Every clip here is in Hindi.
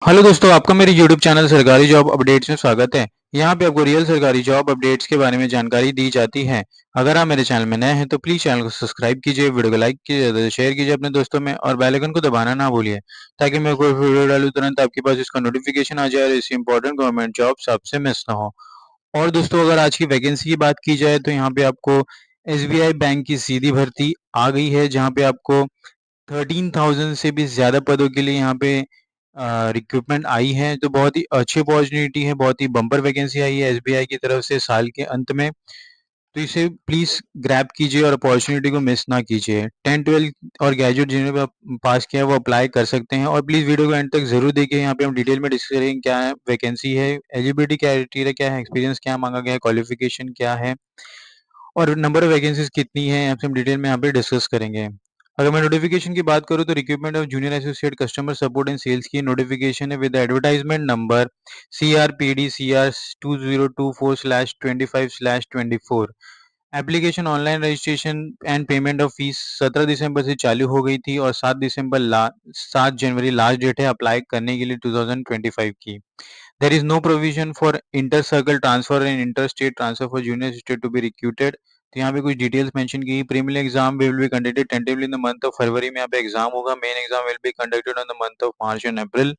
हेलो दोस्तों, आपका मेरे YouTube चैनल सरकारी जॉब अपडेट्स में स्वागत है। यहाँ पे आपको रियल सरकारी जॉब अपडेट्स के बारे में जानकारी दी जाती है। अगर आप मेरे चैनल में नए हैं तो प्लीज़ चैनल को सब्सक्राइब कीजिए, वीडियो को लाइक कीजिए, ज़्यादा से शेयर कीजिए अपने दोस्तों में और बेल आइकन को दबाना ना भूलिए ताकि मैं कोई वीडियो डालूँ तुरंत आपके पास इसका नोटिफिकेशन आ जाए और ऐसी इंपॉर्टेंट गवर्नमेंट जॉब्स आपसे मिस ना हो। और दोस्तों, अगर आज की वैकेंसी की बात की जाए तो यहाँ पे आपको SBI बैंक की सीधी भर्ती आ गई है, जहाँ पे आपको 13,000 से भी ज़्यादा पदों के लिए यहाँ पे रिक्रूटमेंट आई है। तो बहुत ही अच्छी अपॉर्चुनिटी है, बहुत ही बम्पर वैकेंसी आई है एसबीआई की तरफ से साल के अंत में। तो इसे प्लीज़ ग्रैब कीजिए और अपॉर्चुनिटी को मिस ना कीजिए। 10-12 और ग्रेजुएट जिन्होंने पास किया है वो अप्लाई कर सकते हैं और प्लीज़ वीडियो को एंड तक ज़रूर देखिए। यहाँ पे हम डिटेल में डिस्कस करेंगे क्या है वैकेंसी है, एलिजिबिलिटी क्राइटेरिया क्या है, एक्सपीरियंस क्या मांगा गया है, क्वालिफिकेशन क्या है और नंबर ऑफ वैकेंसीज कितनी है, यहाँ पे हम डिटेल में यहाँ पे डिस्कस करेंगे। अगर मैं नोटिफिकेशन की बात करूँ तो recruitment of junior associate customer support and sales की नोटिफिकेशन है with advertisement number CRPD CR 2024/25/24। Application online registration and payment of fee 17 दिसंबर से चालू हो गई थी और 7 जनवरी लास्ट डेट है अप्लाई करने के लिए 2025 की। There is no provision for inter-circle transfer and interstate transfer for junior associate to be recruited। तो यहाँ पे कुछ डिटेल्स मेंशन की। Preliminary exam will be conducted tentatively in the month of February में यहाँ पे एग्जाम होगा। Main exam will be conducted in the month of March and April.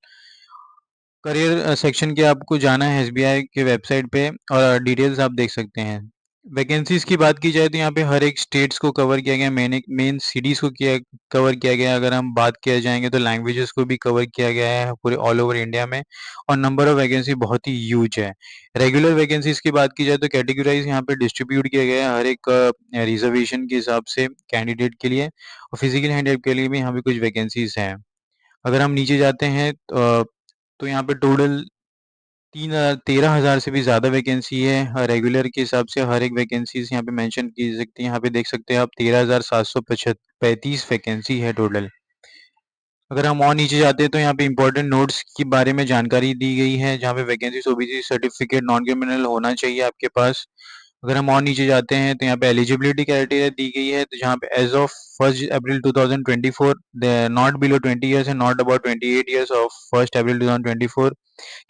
Career section के आपको जाना है एसबीआई के वेबसाइट पे और डिटेल्स आप देख सकते हैं। वैकेंसीज की बात की जाए तो यहाँ पे हर एक स्टेट्स को कवर किया गया, मेन सिटीज को किया कवर किया गया। अगर हम बात किया जाएंगे तो लैंग्वेजेस को भी कवर किया गया है पूरे ऑल ओवर इंडिया में और नंबर ऑफ वैकेंसी बहुत ही ह्यूज है। रेगुलर वैकेंसीज की बात की जाए तो कैटेगराइज यहाँ पे डिस्ट्रीब्यूट किया गया है हर एक रिजर्वेशन के हिसाब से कैंडिडेट के लिए और फिजिकल हैंडिकैप के लिए भी यहाँ पे कुछ वैकेंसीज हैं। अगर हम नीचे जाते हैं तो यहाँ पे टोटल 13,000 से भी ज़्यादा वैकेंसी है। रेगुलर के हिसाब से हर एक वैकेंसीज यहाँ पे मेंशन की सकती है। यहाँ पे देख सकते हैं आप 13,735 वैकेंसी है टोटल। अगर हम और नीचे जाते हैं तो यहाँ पे इंपॉर्टेंट नोट्स के बारे में जानकारी दी गई है, जहाँ पे vacancy OBC certificate non criminal होना चाहिए आपके पास। अगर हम और नीचे जाते हैं तो यहाँ पे एलिजिबिलिटी क्राइटेरिया दी गई है, तो जहाँ पे age of 1 April 2024 not below 20 years and not about 28 years of 1 April 2024।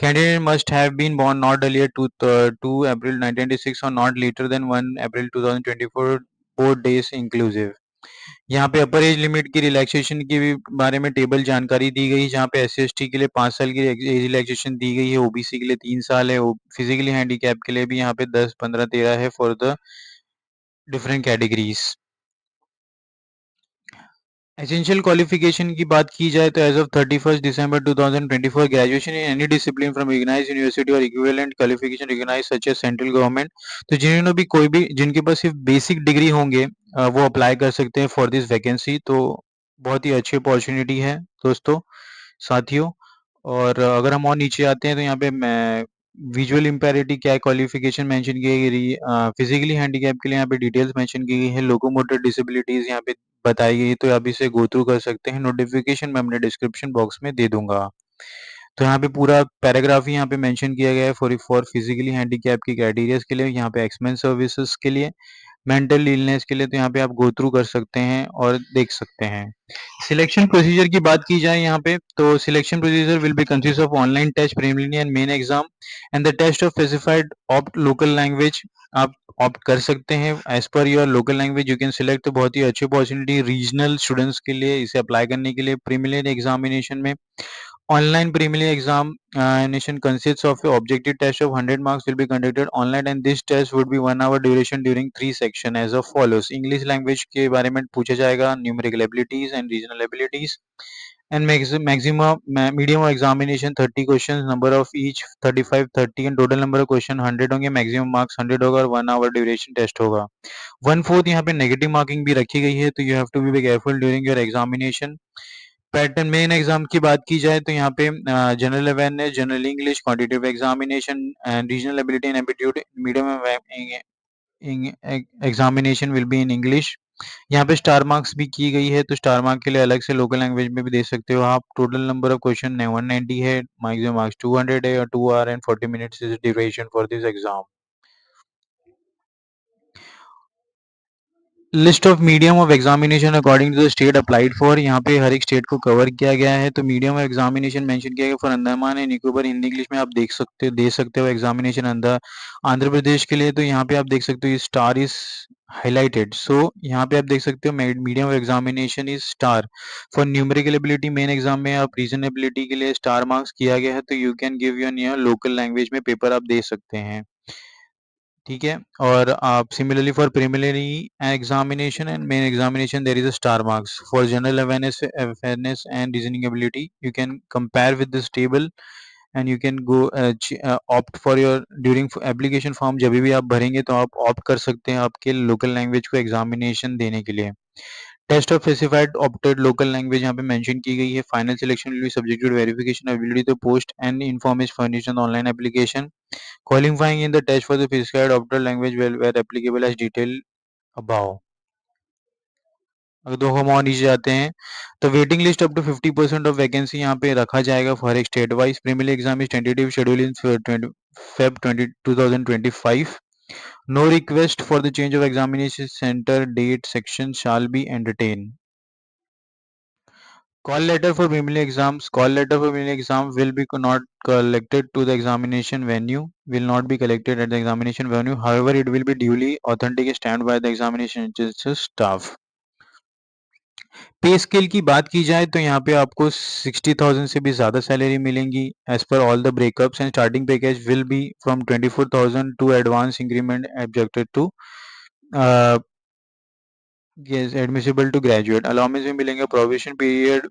Candidate must have been born not earlier to 2 April 1996 or not later than 1 April 2024, both days inclusive। यहाँ पे अपर एज लिमिट की रिलैक्सेशन के भी बारे में टेबल जानकारी दी गई है, जहाँ पे SC/ST के लिए 5 साल की एज रिलैक्सेशन दी गई है, ओबीसी के लिए 3 साल है, फिजिकली हैंडीकैप के लिए भी यहाँ पे 10, 15, 13 है for the different categories. Essential qualification की बात की जाए तो as of 31 December 2024 graduation in any discipline from recognised university और equivalent qualification recognised such as central government. तो जिन्होंने भी कोई भी जिनके पास सिर्फ बेसिक डिग्री होंगे वो अप्लाई कर सकते हैं फॉर दिस वैकेंसी। तो बहुत ही अच्छी अपॉर्चुनिटी है दोस्तों, साथियों। और अगर हम और नीचे आते हैं तो यहाँ पे मैं विजुअल इम्पेरिटी क्या क्वालिफिकेशन मेंशन की गई, फिजिकली हैंडीकैप के लिए यहाँ पे डिटेल्स मेंशन की गई है, लोकोमोटर डिसेबिलिटीज यहाँ पे बताई गई, तो आप इसे गो थ्रू कर सकते हैं। नोटिफिकेशन मैं अपने डिस्क्रिप्शन बॉक्स में दे दूंगा। तो यहाँ पे पूरा पैराग्राफ ही यहाँ पे मेंशन किया गया है फॉर फिजिकली हैंडीकैप की क्राइटेरियाज के लिए, यहाँ पे एक्समेंस सर्विसेज के लिए, मेंटल इलनेस के लिए, तो यहाँ पे आप गो थ्रू कर सकते हैं और देख सकते हैं। सिलेक्शन प्रोसीजर की बात की जाए यहाँ पे तो selection procedure will be consist of online test preliminary and main exam and the test of specified opt local language. आप ऑप्ट कर सकते हैं as per your local language you can select. तो बहुत ही अच्छी अपॉर्चुनिटी रीजनल स्टूडेंट्स के लिए इसे अप्लाई करने के लिए। प्रीलिमिनरी एग्जामिनेशन में online preliminary examination consists of an objective test of 100 marks will be conducted online and this test would be 1 hour duration during 3 sections as of follows। English language के बारे में पूछा जाएगा, numerical abilities and regional abilities and maximum medium of examination 30 questions, number of each 35 30 and total number of question 100 होंगे, maximum marks 100 होगा और 1 hour duration test होगा। 1/4 यहाँ पे नेगेटिव मार्किंग भी रखी गई है, तो you have to be careful during your examination. Pattern main exam की बात की जाए तो यहाँ पे general awareness, general English, quantitative examination and regional ability and aptitude medium examination will be in English. यहाँ पे स्टार मार्क्स भी की गई है, तो स्टार मार्क के लिए अलग से लोकल लैंग्वेज में भी दे सकते हो आप। टोटल नंबर ऑफ क्वेश्चन 190 है, मैक्सिमम मार्क्स 200 है और 2 hour and 40 minutes is duration for this exam. List of medium of examination according to the state applied for, यहाँ पे हर एक स्टेट को कवर किया गया है। तो मीडियम ऑफ एग्जामिनेशन मेंशन किया गया for Andaman and Nicobar, Hindi English में आप देख सकते हो, दे सकते हो एग्जामिनेशन अंदर। आंध्र प्रदेश के लिए तो यहाँ पे आप देख सकते हो स्टार इज हाईलाइटेड, सो यहाँ पे आप देख सकते हो medium of examination is star. For numerical ability main exam में आप रीजनेबिलिटी के लिए स्टार मार्क्स किया गया है, तो you can give your local language में पेपर आप दे सकते हैं, ठीक है। और आप similarly for preliminary examination and main examination there is a star marks for general awareness and reasoning ability, you can compare with this table and you can go opt for your during application form, जब भी आप भरेंगे तो आप ऑप्ट कर सकते हैं आपके लोकल लैंग्वेज को एग्जामिनेशन देने के लिए। Test of specified opted local language यहाँ पे मेंशन की गई है। Final selection will be subjected verification ability to post and information furnished online application, qualifying in the test for the prescribed optional language where applicable as detailed above। अगर दो हम और नीचे जाते हैं तो waiting list up to 50% of vacancy यहाँ पे रखा जाएगा फॉर एक state wise. Preliminary exam is tentative schedule in Feb 2025। No request for the change of examination centre date section shall be entertain. Call letter for preliminary exams. Call letter for preliminary exam will be not collected to the examination venue. Will not be collected at the examination venue. However, it will be duly authenticated stamped by the examination staff. पे स्केल की बात की जाए तो यहाँ पे आपको 60,000 से भी ज़्यादा सैलरी मिलेंगी as per all the breakups, and starting package will be from 24,000 to advance increment objected to yes admissible to graduate। allowance भी मिलेंगे। probation period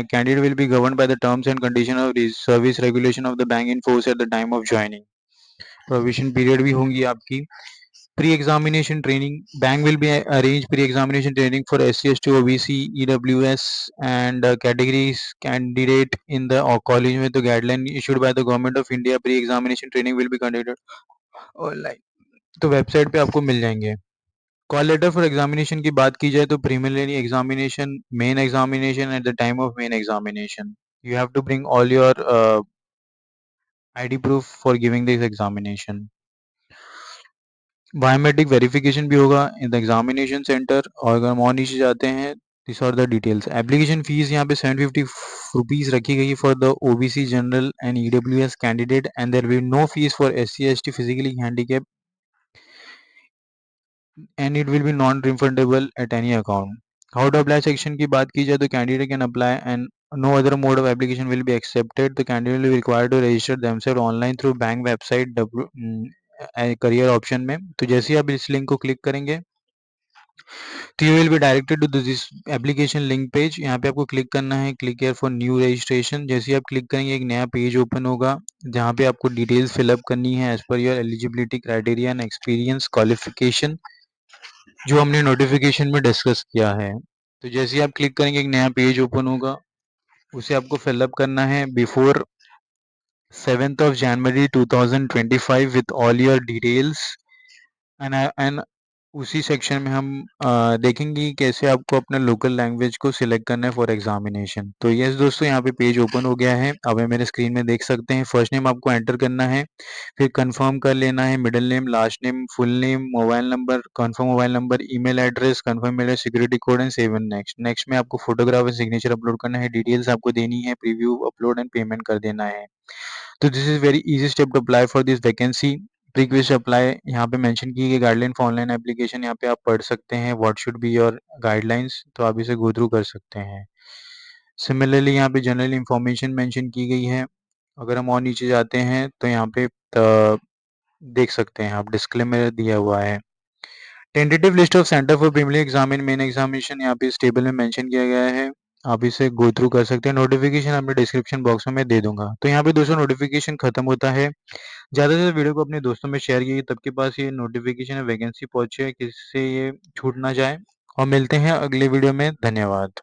candidate will be governed by the terms and condition of service regulation of the bank in force at the time of joining। probation period भी होंगी आपकी। pre-examination training, bank will be arrange pre-examination training for SC ST OBC EWS and categories candidate in the college with the guideline issued by the government of India। pre-examination training will be conducted online, तो वेबसाइट पे आपको मिल जाएंगे। कॉल लेटर फॉर एग्जामिनेशन की बात की जाए तो preliminary examination, main examination, at the time of main examination you have to bring all your ID proof for giving this examination. Biometric verification भी होगा इन द एग्जामिनेशन सेंटर। और अगर हम और नीचे जाते हैं this are the details. Application fee यहाँ पे 750 रुपीज रखी गई है for the OBC general and EWS candidate, and there will no fee for SC ST physically handicap and it will be non-refundable at any account। How to apply section की बात की जाए तो candidate can apply and no other mode of application will be accepted। The candidate will be required to register themselves online through bank website career option में। तो जैसे ही आप इस लिंक को क्लिक करेंगे तो you will be directed to this application link page. यहाँ पे आपको क्लिक करना है, click here for new registration. जैसे ही आप क्लिक करेंगे एक नया पेज ओपन होगा जहाँ पे आपको डिटेल्स फिलअप करनी है as per your eligibility criteria and experience qualification जो हमने नोटिफिकेशन में डिस्कस किया है। तो जैसे ही आप क्लिक करेंगे एक नया पेज ओपन होगा, उसे आपको फिलअप करना है before 7th of January 2025 with all your details and उसी सेक्शन में हम देखेंगे कि कैसे आपको अपना लोकल लैंग्वेज को सिलेक्ट करना है फॉर एग्जामिनेशन। तो यस दोस्तों, यहाँ पे पेज ओपन हो गया है। अब ये मेरे स्क्रीन में देख सकते हैं। फर्स्ट नेम आपको एंटर करना है, फिर कंफर्म कर लेना है middle name, last name, full name, mobile number, confirm mobile number, email address, confirm mail, security code and save and next. Next में आपको फोटोग्राफ एंड सिग्नेचर अपलोड करना है, डिटेल्स आपको देनी है, प्रीव्यू अपलोड एंड पेमेंट कर देना है। तो this is very easy step to apply for this vacancy. प्रीक्विज अप्लाई यहाँ पे मेंशन की गई गाइडलाइन फॉर ऑनलाइन एप्लीकेशन, यहाँ पे आप पढ़ सकते हैं what should be your guidelines, तो आप इसे गो थ्रू कर सकते हैं। सिमिलरली यहाँ पे जनरल इंफॉर्मेशन मेंशन की गई है। अगर हम और नीचे जाते हैं तो यहाँ पे देख सकते हैं आप डिस्क्लेमर दिया हुआ है। Tentative list of centre for preliminary exam and main examination यहाँ पे इस टेबल में मेंशन किया गया है, आप इसे गो थ्रू कर सकते हैं। नोटिफिकेशन आपने डिस्क्रिप्शन बॉक्स में मैं दे दूंगा। तो यहाँ पे दोस्तों नोटिफिकेशन खत्म होता है। ज़्यादा से ज़्यादा वीडियो को अपने दोस्तों में शेयर कीजिए, तब के पास ये नोटिफिकेशन या वैकेंसी पहुंचे, किससे ये छूट ना जाए। और मिलते हैं अगले वीडियो में। धन्यवाद।